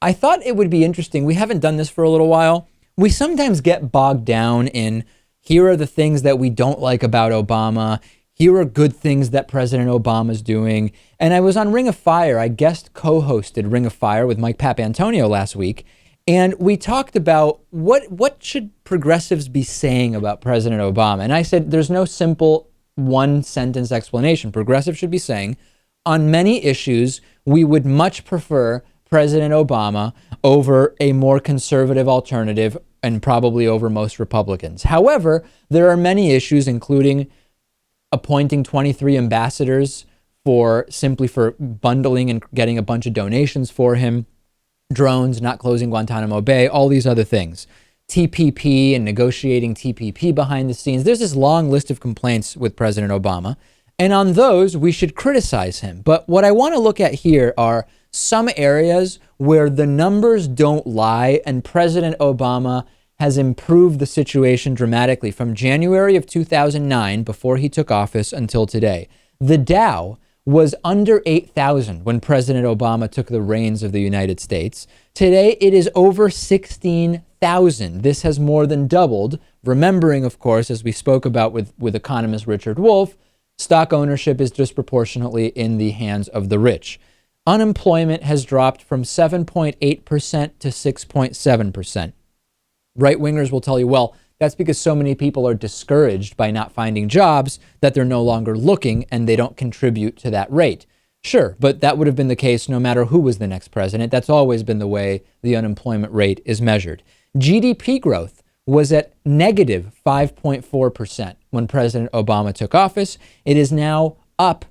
I thought it would be interesting. We haven't done this for a little while. We sometimes get bogged down in here are the things that we don't like about Obama. Here are good things that President Obama's doing. And I was on Ring of Fire. I guest co-hosted Ring of Fire with Mike Papantonio last week. And we talked about what should progressives be saying about President Obama. And I said there's no simple one sentence explanation. Progressives should be saying on many issues, we would much prefer President Obama over a more conservative alternative and probably over most Republicans. However, there are many issues, including appointing 23 ambassadors for bundling and getting a bunch of donations for him, drones, not closing Guantanamo Bay, all these other things. TPP and negotiating TPP behind the scenes. There's this long list of complaints with President Obama. And on those, we should criticize him. But what I want to look at here are some areas where the numbers don't lie and President Obama has improved the situation dramatically from January of 2009, before he took office, until today. The Dow was under 8,000 when President Obama took the reins of the United States. Today, it is over 16,000. This has more than doubled. Remembering, of course, as we spoke about with economist Richard Wolff, stock ownership is disproportionately in the hands of the rich. Unemployment has dropped from 7.8% to 6.7%. Right-wingers will tell you, well, that's because so many people are discouraged by not finding jobs that they're no longer looking and they don't contribute to that rate. Sure, but that would have been the case no matter who was the next president. That's always been the way the unemployment rate is measured. GDP growth was at negative 5.4% when President Obama took office. It is now up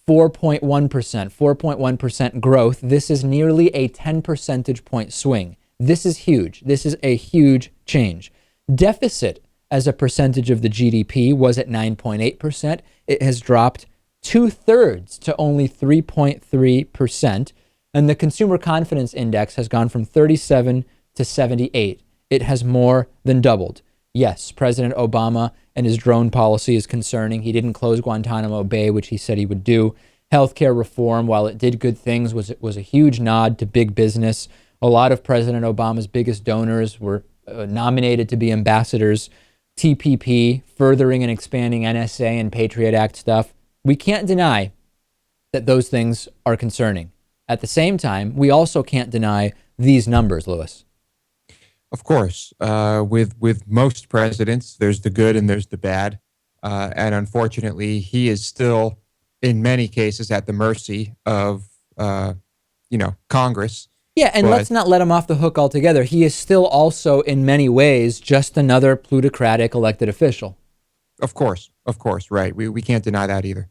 4.1%, 4.1% growth. This is nearly a 10 percentage point swing. This is huge. This is a huge change. Deficit as a percentage of the GDP was at 9.8%. It has dropped 2/3 to only 3.3%. And the consumer confidence index has gone from 37 to 78. It has more than doubled. Yes, President Obama and his drone policy is concerning. He didn't close Guantanamo Bay, which he said he would do. Healthcare reform, while it did good things, was a huge nod to big business. A lot of President Obama's biggest donors were nominated to be ambassadors. TPP, furthering and expanding NSA and Patriot Act stuff. We can't deny that those things are concerning. At the same time, we also can't deny these numbers, Lewis. Of course, with most presidents, there's the good and there's the bad. And unfortunately, he is still, in many cases, at the mercy of, Congress. Yeah, and let's not let him off the hook altogether. He is still also, in many ways, just another plutocratic elected official. Of course, right. We can't deny that either.